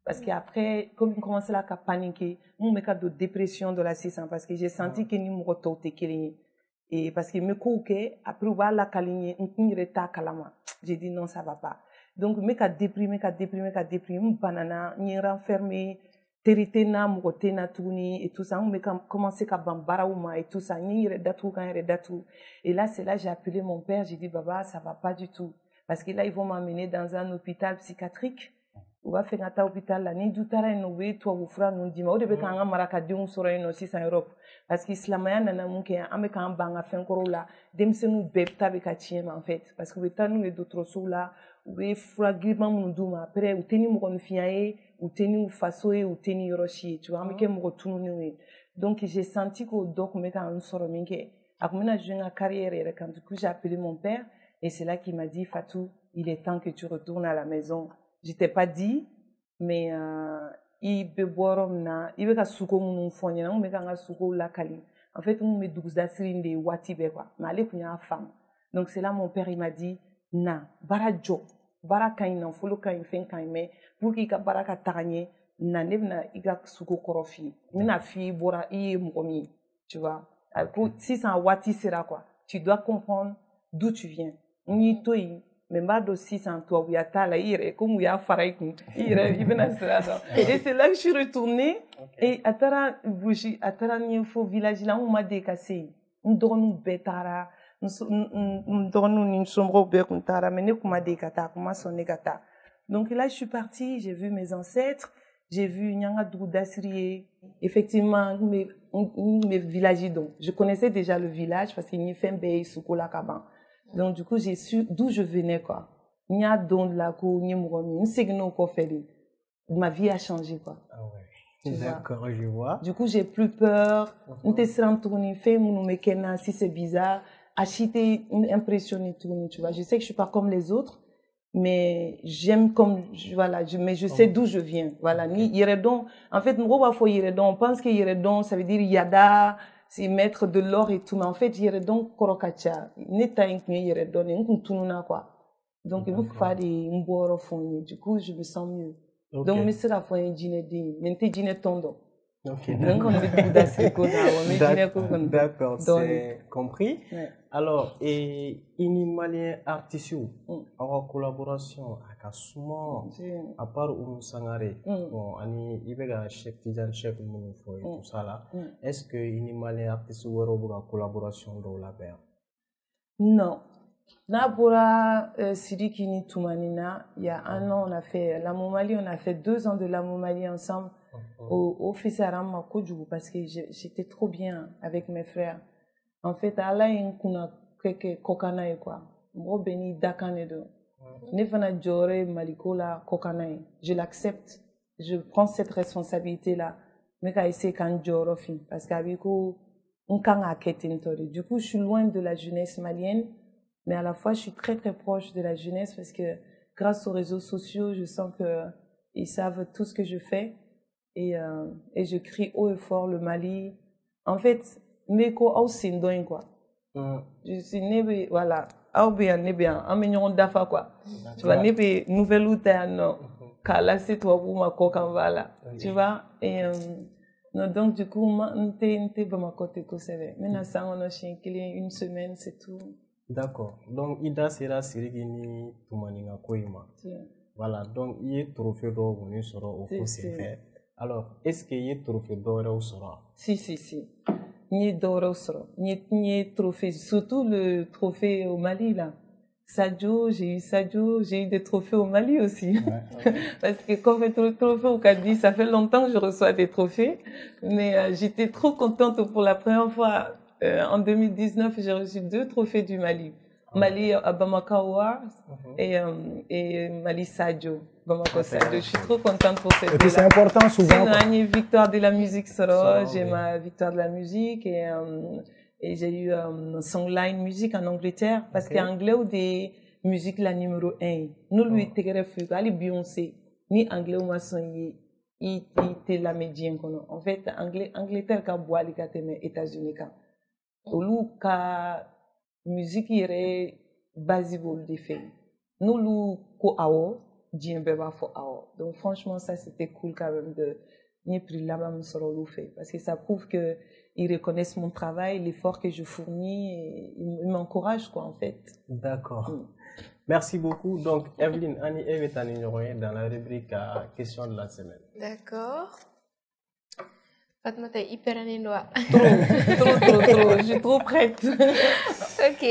parce que après comme on commençait là à paniquer mun bɛ ka don dépression dɔ la sisan parce que j'ai senti que ni mɔgɔ tɔw tɛ kelen ye et parce que me kow kɛ après u b'a lakali n ye n yɛrɛ t'a kalama j'ai dit non ça va pas donc me ka déprimer n banana n ye renfermer teri tɛ n na mɔgɔ tɛ n na tuguni et tout ça n bɛ ka commencer ka ban baaraw ma et tout ça n ye n yɛrɛ datugu ka n yɛrɛ datugu et là c'est là j'ai appelé mon père j'ai dit baba ça va pas du tout parce que là ils vont m'amener dans un hôpital psychiatrique u b'a fɛ ka taa hôpital la ni du taara yen nɔ u bɛ tubabu fura ninnu d'i ma o de bɛ k'an ka marakadenw sɔrɔ yen nɔ sisan Europe parce que silamɛya nana mun kɛ an bɛ k'an ban an ka fɛn kɔrɔw la denmisɛnninw bɛɛ ta bɛ ka tiɲɛ ma en fait parce que u bɛ taa n'u ye dɔgɔtɔrɔsow la u bɛ fura girinman minnu d'u ma après u tɛ ni mɔgɔninfinya ye u tɛ ni faso ye u tɛ ni yɔrɔ si ye tu vois an bɛ kɛ mɔgɔ tununenw ye donc j'ai senti k'o dɔ tun bɛ k'an sɔrɔ min kɛ a tun bɛna jouer n ka carrière yɛrɛ kan du coup j'ai appelé mon père et c'est là qu'il m'a dit Fatou il est temps que tu retournes à la maison je t'ai pas dit mais i bɛ bɔ yɔrɔ min na i bɛ ka suko minnu fɔ n ɲɛna n bɛ ka n ka sukow lakali en fait n bɛ dugusɛdasiri de ye waati bɛɛ quoi mais ale tun y'a faamu donc c'est là mon père il m'a dit na baara jɔ baara ka ɲi nafolo ka ɲi fɛn ka ɲi mais pour que i ka baara ka taga ɲɛ na ne bɛna i ka suko kɔrɔ f'i ye n bɛna f'i ye bɔra i ye mɔgɔ min ye tu vois ko sisan waati sera quoi tu dois comprendre d'où tu viens n y'i to yen mais n b'a dɔn sisan tubabuya t'a la i yɛrɛ comme u y'a fara i kun i yɛrɛ i bɛna sira dɔn et c'est là que je suis retournée et a taara Bougie a taara ɲɛfɔ village la n kun ma deli ka se yen n dɔgɔninw bɛɛ taara n dɔgɔninw ni n somɔgɔw bɛɛ kun taara mais ne kun ma deli ka taa a kun ma sɔn ne ka taa donc là je suis partie j'ai vu mes ancêtres j'ai vu n y'an ka dugudasiri ye effectivement n bɛ village dɔn je connaissais déjà le village parce que n ye fɛn bɛɛ ye suko la ka ban donc du coup j'ai su d'où je venais quoi n y'a dɔn la ko n ye mɔgɔ min n seginn'o kɔfɛ de ma vie a changé quoi ah ouais. D'accord, je vois. Du coup, j'ai plus peur. On te sent tourner, fait mon mécana, si c'est bizarre. Acheter, impressionner tourner, tu vois. Je sais que je suis pas comme les autres, mais j'aime comme, voilà, mais je sais d'où je viens. Voilà. Ni Yeredon. En fait, on pense que Yeredon, ça veut dire Yada, c'est mettre de l'or et tout. Mais en fait, Yeredon, Korokacha. Neta inkni Yeredon, inkun tununa, quoi. Donc, il faut faire des mboro fond. Du coup, je me sens mieux. Okay. Donc, je suis la fois un dîner de, maintenant dîner tondo. Ok. Donc, on est beaucoup d'asseko D'accord, c'est compris. Ouais. Alors, et Inimalien artiste, en collaboration avec Asuma, à part Sangare, bon, ani ibega chef Tijan chef Mounfo et tout ça là, est-ce que Inimalien artiste ou une collaboration dans la paire? Non. Nabora Sidiki ni Toumanina, il y a un an, on a fait la Momali, on a fait 2 ans de la Momali ensemble au Fisaram Kodjou parce que j'étais trop bien avec mes frères. En fait, Allah kuna keke kokanae quoi. Mo beni dakanedo. Ne fana jore malikola kokanae. Je l'accepte. Je prends cette responsabilité là. Mais ka essayer kan joro fin parce qu'aviko on kanga ketintori. Du coup, je suis loin de la jeunesse malienne. Mais à la fois, je suis très très proche de la jeunesse parce que grâce aux réseaux sociaux, je sens qu'ils savent tout ce que je fais et je crie haut et fort le Mali. En fait, meko au sindoin quoi. Je suis nébé, voilà, au bien nébé, un million d'affaires quoi. Tu vois, nébé nouvelle outil non, kala c'est toi pour ma cocanvala, tu vois et non donc du coup, n'était pas ma côté que c'est. Maintenant ça on a chien qu'il y a 1 semaine c'est tout. D'accord. Donc, Ida sera Sirigini Toumaninga Koima. Voilà. Donc, il y a trophée d'or venu sera au fait. Alors, est-ce qu'il y a trophée d'or au sera? Si. ni d'Orosro, ni trophée, surtout le trophée au Mali là. Sadio, j'ai eu des trophées au Mali aussi. Parce que quand on fait le trophée au Cadiz, ça fait longtemps que je reçois des trophées. Mais j'étais trop contente pour la première fois. En 2019, j'ai reçu 2 trophées du Mali. Mali à Bamako Awards et Mali Sadio. Bamako Sadio. Je suis trop contente pour cette. Et puis c'est important souvent. C'est une victoire de la musique solo. J'ai ma victoire de la musique et j'ai eu Songline Music en Angleterre parce qu'en anglais ou des musiques la numéro 1. Nous lui t'es ali Beyoncé ni anglais ou maçonnier il était la médienne qu'on en fait Angleterre ka boali ka teme États-Unis ka olu ka musique yere basi bol de fait nous lu ko awo djembe ba fo awo donc franchement ça c'était cool quand même de ni pris la même sur le fait parce que ça prouve que ils reconnaissent mon travail, l'effort que je fournis et ils m'encouragent quoi en fait. D'accord. Merci beaucoup. Donc Evelyne, Annie est à dans la rubrique question de la semaine. D'accord. Fatma, t'es hyper anénois. Trop. Je suis trop prête. Ok.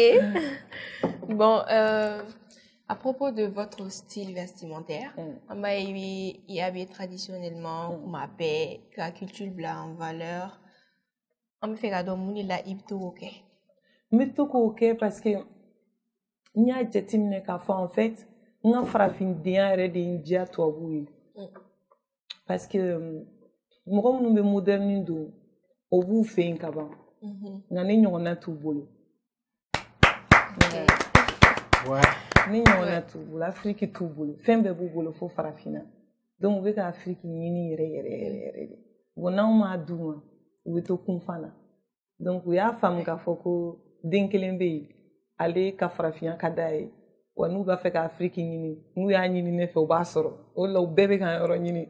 Bon, à propos de votre style vestimentaire, il y avait traditionnellement ma paix, la culture blanche en valeur. On me fait gado muni la ibtu ok. Mais tout ok parce que n'y a jetimne ka fa en fait, n'a farafin dia rede india to abui. Parce que mo nous be moderne do obu fe nkaba. Na ne nyona tu bolo. Ouais. Ni nyona tu bolo, Afrique tu bolo. Fembe bu bolo fo farafina. Donc be ka Afrique nyini re. Wona ma duma. Weto kunfana donc ya fam ka foko denkelembe ale ka farafia kadaye wanu ba fe ka Afrique nyini nu ya nyini ne fe o ba soro o lo bébé kan yoro nyini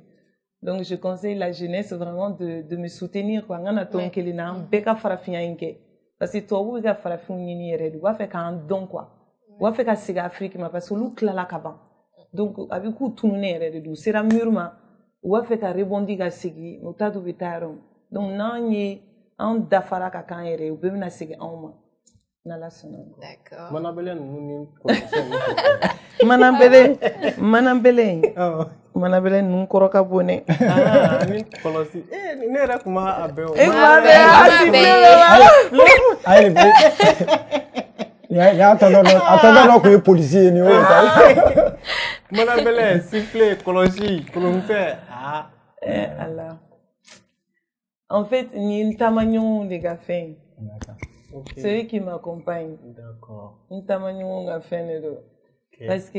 donc je conseille la jeunesse vraiment de me soutenir quoi ngana tonkeli na be ka farafia inke parce que to bu ka farafia nyini yere du wa fe ka en don quoi wa fe ka siga Afrique ma parce que lu klala ka ban donc avec ku tunune yere du sera mûrement wa fe ka rebondir ga sigi no tadu bitaro. Donc, nous avons dafara ka kan yere ou bemna sigi anma na la sona. D'accord. Manabele nun koroka bone. Ah, ni kolosi. Ni era kuma abeo. Attendez que les policiers ni Manabele siffler kolosi, kolonfe. Ah. Allah. En fait, ni le tamagnon des gars fait. Okay. C'est eux qui m'accompagnent. D'accord. Ni tamagnon gars fait parce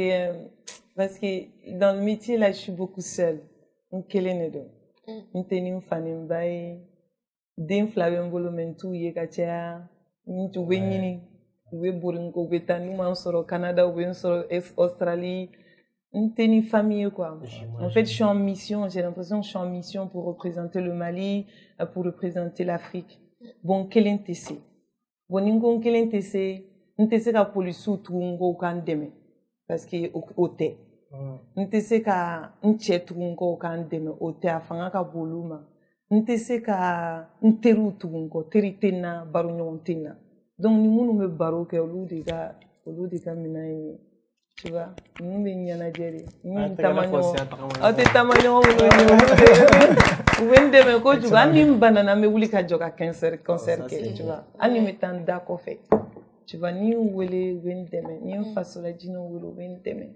que dans le métier là, je suis beaucoup seule. Nkele nedo. Nteni mfani mbai. Den flawe mbolo mentu ye kacha. Ntu wenyini. We boringo betani mansoro Canada ou soro Australie. Une famille quoi. En fait, je suis en mission, j'ai l'impression que je suis en mission pour représenter le Mali, pour représenter l'Afrique. Bon, quel intérêt. Bon, ningon quel intérêt. Intérêt ka polisu tungo kan deme parce que ote. Intérêt ka nche tungo kan deme ote afanga ka boluma. Intérêt ka nteru tungo teritena barunyontina. Donc ni munu me baro ke olu de ka minaini. Tu vois, nous venons Nigeria. Nous tamanyo. Ate tamanyo Vous venez me ko tu vois, ni banana me wuli ka joka concert que tu vois. Ani me tanda ko fait. Tu vois ni wele wendeme, ni fasola jino wulu wendeme.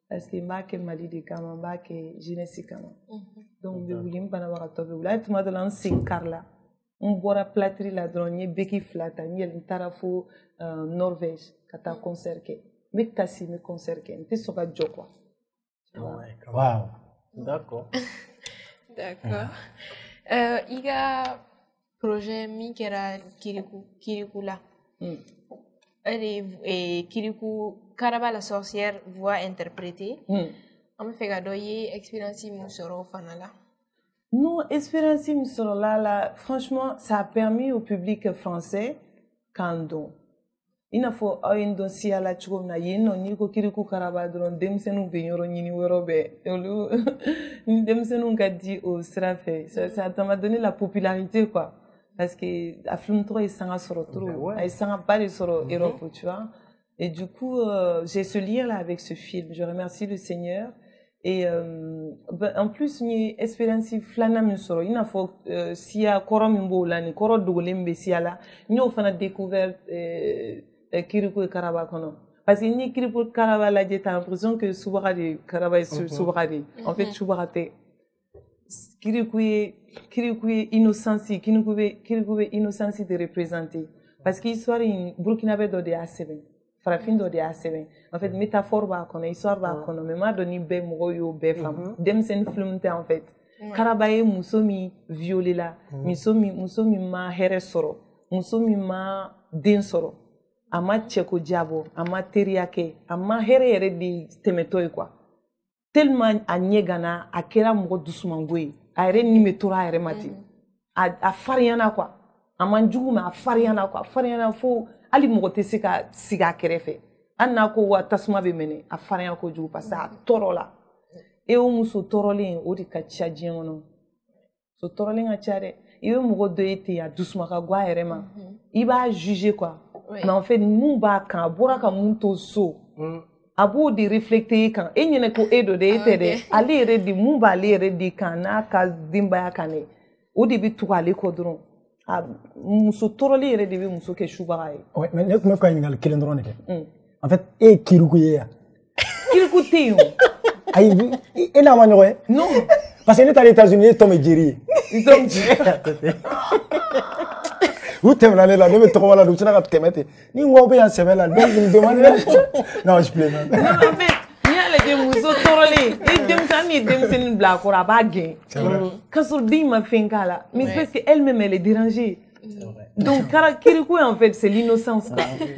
Parce que ma ke mali de kama ba ke jeunesse kama. Donc be wuli mbana wa to be wula tuma de lan sin karla. On bora platri la dronye beki flata ni el tarafo Norvège kata concert que mais t'as si me concert qu'un t'es sur la joie quoi. Wow. D'accord. D'accord. Il y a projet Mikera Kirikou là. Et Kirikou Karaba la sorcière voix interprétée. On me fait gadoyer expérience Moussoro Fanala. Non, expérience Moussoro là, franchement, ça a permis au public français quand il faut un dossier à la chou na yeno ni ko kiriku karaba dron demsenu be yoro nyini worobe olu demsenu ka di au strafe ça m'a donné la popularité quoi parce que a film trop et sanga soro trop, et sanga pas de soro Europe, tu vois. Et du coup, j'ai ce lien-là avec ce film. Je remercie le Seigneur. Et en plus, ni expérience flana min soro. Il n'a faut siya koro min bo la ni koro dogolen be siya la. Ni o fana découvert Kirikou et Karaba kono. Parce que ni Kirikou et Karaba la j'ai l'impression que Soubaradi Karaba est Soubaradi. En fait, Soubarate. Kirikou est innocence, Kirikou est innocence de représenter. Parce que l'histoire in Burkinabé do de A7. Farafin do de A7. En fait, métaphore ba kono, histoire ba kono, mais ma doni be moyo be femme. Dem sen film te en fait. Karabaye musomi violé la, musomi ma here soro, musomi ma den soro. Ama tcheko diabo, ama teriake, ama here di temetoy quoi. Tellement a nyegana, a kera mgo doucemangoui, a re ni metora a re mati. A fariana quoi. Ama njuguma a fariana quoi. Fariana fo ali mgo te siga kerefe. Anna ko wa tasuma be mene, a fariana ko jugu parce a torola. E o muso torolen o de ka tia diɲɛ kɔnɔ so torolen ka tia dɛ i bɛ mɔgɔ dɔ ye ten a dusuma ka go a yɛrɛ ma i b'a juger quoi mais en fait mun b'a kan a bɔra ka mun to so a b'o de reflecter e kan e ɲinɛ ko e dɔ dɛ e tɛ dɛ ale yɛrɛ de mun b'ale yɛrɛ de kan n'a ka denbaya kan dɛ o de bɛ tugu ale kɔ dɔrɔn muso torolen yɛrɛ de bɛ muso kɛ subaga ye. mais ne tun bɛ fɛ ka ɲininkali kelen dɔrɔn de kɛ en fait e ye Kirikou ye yan. Kirikou tɛ yen o. Aïe, et là, non. Parce que nous, aux États-Unis, Tom et Jerry. Où t'es allé là, nous me trouvons là, nous sommes là, tu t'es ni on va bien se là, donc me demande. Non, je plaisante. Non, en fait, il y a les gens qui sont torolés. Et dem c'est une blague, on a pas gagné. Quand on dit ma fin là, mais c'est parce qu'elle-même elle est dérangée. Donc Kirikou en fait c'est l'innocence,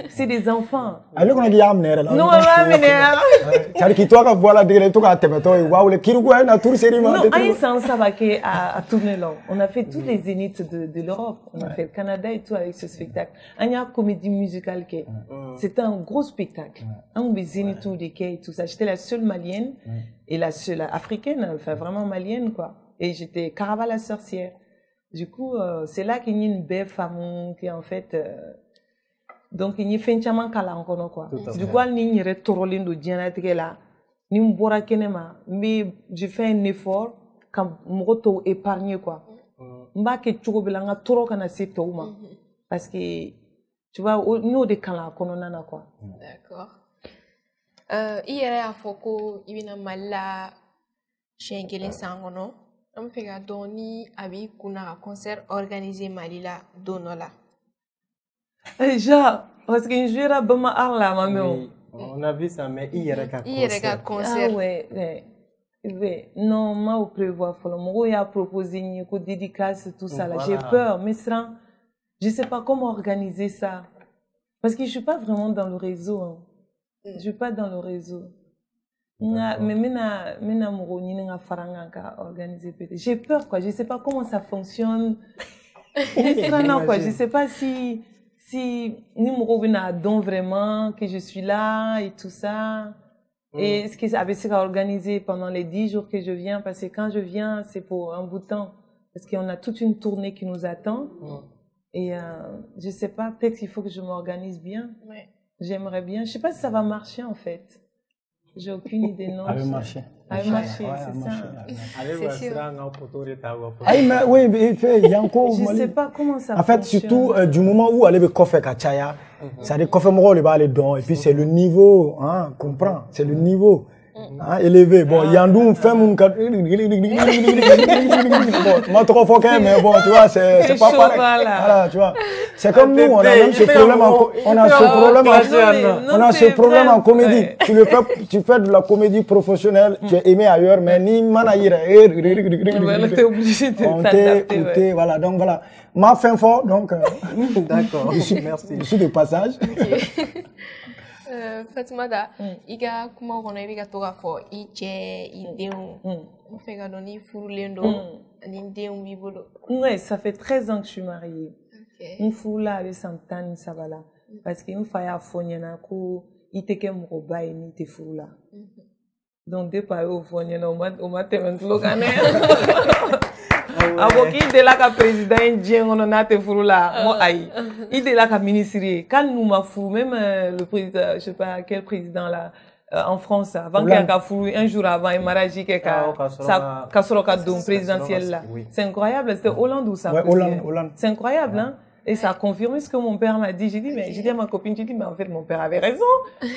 c'est des enfants. Alors qu'on a dit amener là. Non, amener. Car qui toi quand voilà dire tout quand t'es toi, waouh le Kirikou est na tour série. Non, un sens ça va à tourner là. On a fait tous les zéniths de l'Europe, on a fait le Canada et tout avec ce spectacle. Il y a une comédie musicale qui c'était un gros spectacle. Un des zéniths et tout ça. J'étais la seule malienne et la seule africaine, enfin vraiment malienne quoi. Et j'étais Karaba la sorcière. Du coup, c'est là qu'il y a une belle femme qui en fait donc il y a fait un chaman kala encore quoi. Du coup, il y a torolin de dianatique là. Ni mbora kenema, mais je fais un effort quand m'auto épargner quoi. Mba ke chugo belanga toro kana se touma parce que tu vois nous des kala konona quoi. D'accord. Hier à Foko, il y a mala chengele sangono. On fait que Doni avait un concert organisé Malila Donola. Déjà, parce que je vais bama arla maman. On a vu ça mais hier un concert. Ah ouais. Non, moi au prévoir faut moi il a proposé une dédicace tout ça là. J'ai peur, mais je sais pas comment organiser ça. Parce que je suis pas vraiment dans le réseau. Hein. Je suis pas dans le réseau. Mais j'ai peur quoi, je sais pas comment ça fonctionne. Quoi, je sais pas si numéro a don vraiment que je suis là et tout ça. Et est-ce que ça sera organisé pendant les 10 jours que je viens parce que quand je viens c'est pour un bout de temps parce qu'on a toute une tournée qui nous attend. Et je sais pas, peut-être qu'il faut que je m'organise bien. J'aimerais bien, je sais pas si ça va marcher en fait. J'ai aucune idée, non. Avec marché. Avec marché, c'est ça. C'est sûr. Mais oui, il y a encore. Je ne sais pas comment ça fonctionne. En fait, surtout du moment où aller avec Kofe Kachaya, ça dit Kofe Moro, le bas les dons. Et puis c'est le niveau, hein, comprends. C'est le niveau. Hein, élevé. Bon, il y a un fait mon cas. Bon, moi trop fort mais bon, tu vois, c'est pas pareil. Voilà, tu vois. C'est comme nous, on a même ce problème ce problème en comédie. Tu fais de la comédie professionnelle, tu es aimé ailleurs, mais ni manaïra. T'es obligé de t'adapter. Voilà, donc voilà. Ma fin fort, donc. D'accord, merci. Je suis de passage. Fatimata, iga kuma kono ibi ka to ka fɔ I cɛ I denw on fait ka dɔn ni furulen don ani denw b'i bolo. Ouais, ça fait 13 ans que je suis mariée. N furula a bɛ san 13 la parce que n fa y'a fɔ n ɲɛna ko I tɛ kɛ mɔgɔba ye n'i tɛ furu la. Donc depuis a y'o fɔ n ɲɛna o ma tɛmɛ n tulo kan dɛ. Abo ki de la ka président indien on a te furu la mo aïe. Il de la ka ministre quand nous m'a fou même le président je sais pas quel président là en France avant qu'il y a fou un jour avant un mariage que ça kasoroka don présidentiel là. C'est incroyable, c'était Hollande ou ça. Ouais, Hollande. C'est incroyable hein. Et ça a confirmé ce que mon père m'a dit. J'ai dit à ma copine, mais en fait, mon père avait raison.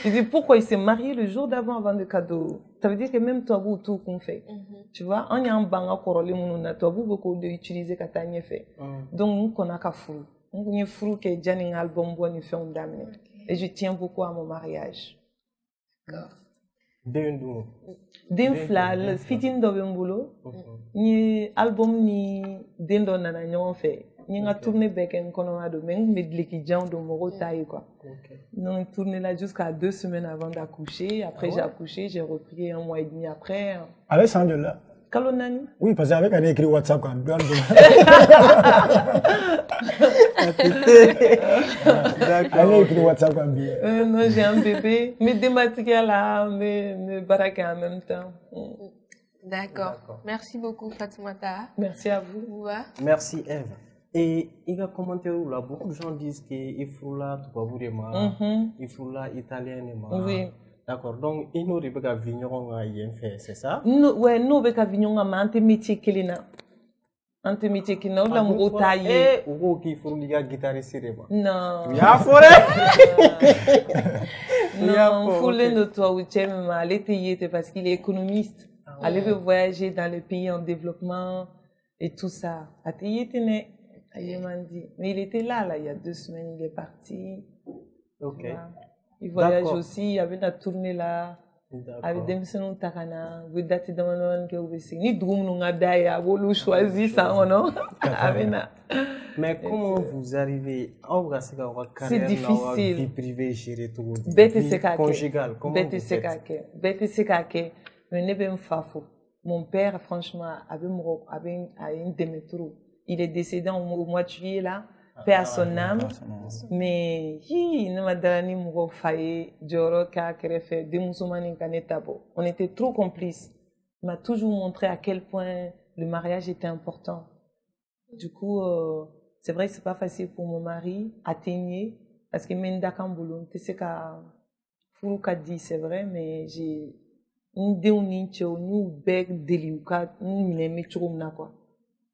J'ai dit, pourquoi il s'est marié le jour d'avant avant le cadeau? Ça veut dire que même toi, vous, tout qu'on fait. Tu vois, on y a un banga korole mounona, toi, vous, beaucoup d'utiliser katanye fait. Donc, on a qu'à fou. On a fou que Janine album, bon, il fait un dame. Et je tiens beaucoup à mon mariage. D'accord. D'un flal, fitin d'obembulo, ni album ni dendo nana nyon fait. Ni nga tourné bec en konomado, mais medleki jan do moro taille quoi. Non tourné là jusqu'à 2 semaines avant d'accoucher. Après j'ai accouché, j'ai repris 1 mois et demi après. Avec Sandra là. Kalonani. Oui, parce qu'avec un écrit WhatsApp quand même. D'accord. Écrit WhatsApp quand même. Non, j'ai un bébé, mais des matériels là, mais baraquer en même temps. D'accord. Merci beaucoup Fatoumata. Merci à vous. Merci Eve. Et il a commenté là, beaucoup de gens disent qu'il faut là, tout il faut là, italien. Oui. D'accord, donc il nous répète qu'à vigneron a rien fait, c'est ça? Ouais, nous avec vigneron mais ante métier kelina. Ante métier kelina, on l'a mou taillé. Ou qu'il faut lui dire guitariste Non. Ya forêt. Non, on foule de toi ou tu aimes aller tailler parce qu'il est économiste. Aller voyager dans les pays en développement et tout ça. À tailler tenait. Mais il était là, il y a 2 semaines, il est parti. Ok. Il voyage aussi, il y avait une tournée là. Avec des missions Takana, vous datez dans le que vous savez. Ni droum nous a d'ailleurs, vous choisi ça, non? Mais comment vous arrivez à c'est difficile. Vie privée, gérer tout. Vie conjugale, comment vous faites? Bête c'est caquet. Mais ne pas me fafou. Mon père, franchement, avait un démétro. Il est décédé au mois de juillet là, paix à son âme. Mais il ne m'a donné mon failli, Joro Kakerefe, des musulmans Kanetabo. On était trop complices. Il m'a toujours montré à quel point le mariage était important. Du coup, c'est vrai que c'est pas facile pour mon mari atteigner parce que Menda Kamboulou, tu sais qu'à Fourouka dit c'est vrai, mais j'ai une déonincho, nous bec deliuka, nous minemi churumna quoi.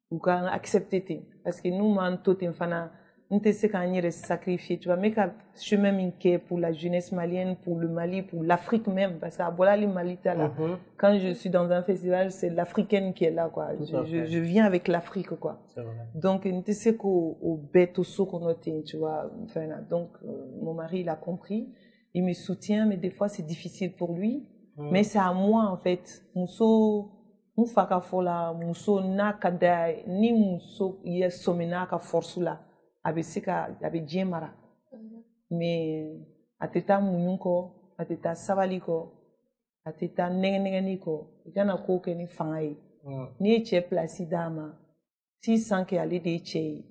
Ou quand accepter parce que nous man tout enfana nous te sais quand on sacrifier tu vois mais qu'à chemin minké pour la jeunesse malienne pour le Mali pour l'Afrique même parce qu'à voilà les Malita là quand je suis dans un festival c'est l'africaine qui est là quoi je viens avec l'Afrique quoi donc nous te sais qu'au bête au saut qu'on note tu vois enfin donc mon mari il a compris il me soutient mais des fois c'est difficile pour lui mais c'est à moi en fait Mufaka fola muso na kada ni muso ye somina ka force la abesika abe jemara mais ateta munyuko ateta sabaliko ateta nengeni ko kana ko ke ni fangai ni che place dama 600 ke aller de che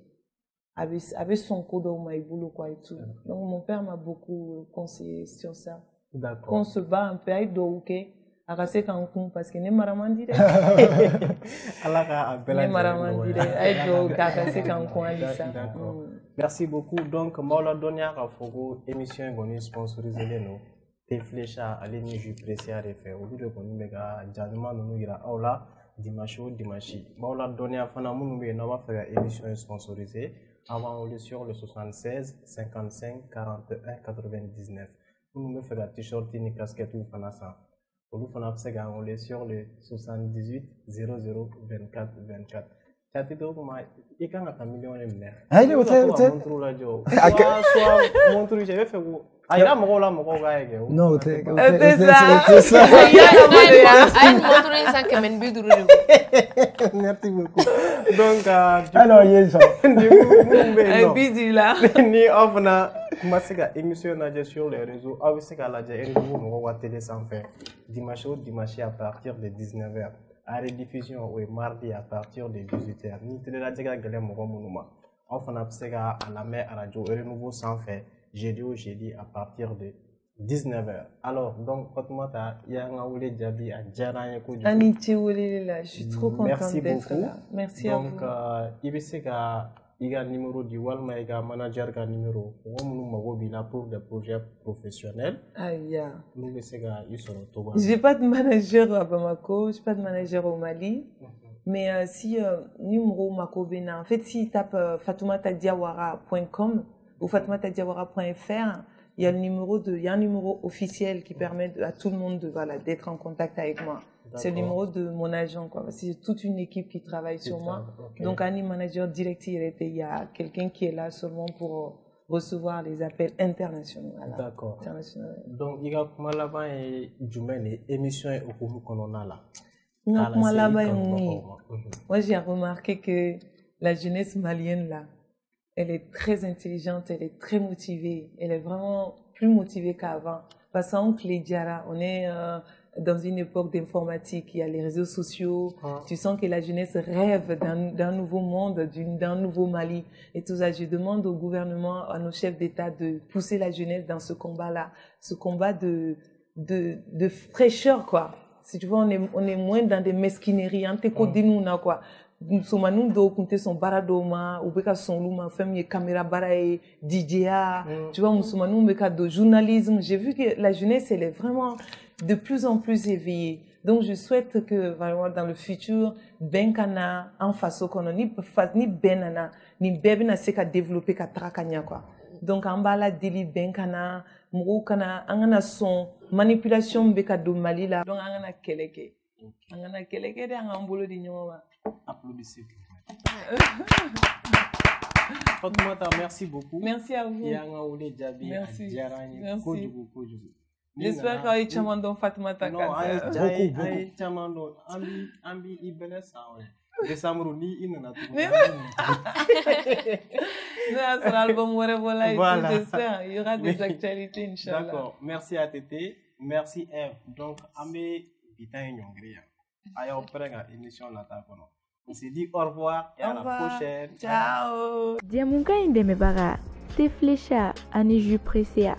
avec son codo mai boulot quoi et tout donc mon père m'a beaucoup conseillé sur ça d'accord qu'on se bat un peu avec douké akase kankun parce que ne maramandire alaka abela ne maramandire ay do akase kankun alisa merci beaucoup donc Maola Donia ka fogo émission ngoni sponsorisé leno te flécha aller ni ju précieux refaire au lieu de koni mega januma no ira awla dimanche Maola Donia fana munu be na wa faire émission sponsorisée avant on est sur le 76 55 41 99 nous me faire t-shirt ni casquette ou fana ça Olu fana bɛ se ka wele sur le 78 00 24 24. Cati dɔw kuma I kan ka taa miliyɔn de minɛ. Ayi o tɛ o tɛ. Montre lajɛ o. Soit montre cɛ I bɛ fɛ ko a yira mɔgɔw la mɔgɔw k'a ye kɛ. Non o tɛ o tɛ sa. A ye montre in san 150 de ko. Merci beaucoup. Donc alors ye sɔrɔ. Minnu bɛ yen nɔ. Bidi la. Ni aw fana kuma se ka émission lajɛ sur les réseaux aw bɛ se k'a lajɛ RNU mɔgɔw ka télé sanfɛ dimanche au dimanche à partir de 19h. À rediffusion au mardi à partir de 18h. Ni télé lajɛ ka gɛlɛn mɔgɔ minnu ma aw fana bɛ se ka a lamɛn radio Renouveau sanfɛ jeudi au jeudi à partir de 19h. Alors, donc, Fatoumata, il y a un oulé Djabi à Djaranye je suis trop contente d'être là. Merci à vous. Donc, il y a un numéro du Walma, il y a un manager qui a un numéro. On a pour des projets professionnels. Aïe. Je n'ai pas de manager à Bamako, je n'ai pas de manager au Mali. Mais si numéro Mako Bena, en fait, si tape fatoumatadiawara.com ou fatoumatadiawara.fr, il y a un numéro officiel qui permet à tout le monde d'être en contact avec moi. C'est le numéro de mon agent, quoi. C'est toute une équipe qui travaille sur moi. Okay. Donc, un manager direct, il y a quelqu'un qui est là seulement pour recevoir les appels internationaux. Voilà. D'accord. Donc, il y a une émission au Kononala. Moi, j'ai remarqué que la jeunesse malienne, là, elle est très intelligente, elle est très motivée. Elle est vraiment plus motivée qu'avant. Parce qu'entre les Diara, on est dans une époque d'informatique, il y a les réseaux sociaux. Tu sens que la jeunesse rêve d'un nouveau monde, d'un nouveau Mali. Et tout ça, je demande au gouvernement, à nos chefs d'État de pousser la jeunesse dans ce combat-là. Ce combat de fraîcheur, quoi. Si tu vois, on est moins dans des mesquineries. Quoi. Somanou do kunte son baradoma ou beka son luma femme caméra barae DJA tu vois musulmanou beka do journalisme. J'ai vu que la jeunesse elle est vraiment de plus en plus éveillée. Donc je souhaite que vraiment dans le futur benkana en façon qu'on ni benana ni bebina se ka développer ka trakanya quoi. Donc en bas la deli benkana mou kana angana son manipulation beka do Mali la donc angana keleke de angambolo di nyoma. Applaudissez. Fatoumata, merci beaucoup. Merci à vous. Merci. J'espère qu'il y a eu Chamandon Fatoumata. Non, Chamandon. Ambi Ibele Saoue. Décembre, ni inana tout. Sur l'album voilà. J'espère. Il y aura des actualités, Inch'Allah. D'accord. Merci à Tété. Merci Eve. Donc, Amé Bitain Nyongria. Ayo prega émission la takono. On se dit au revoir et à la prochaine. Ciao. Diamunka indeme baga, te flecha ani ju presea.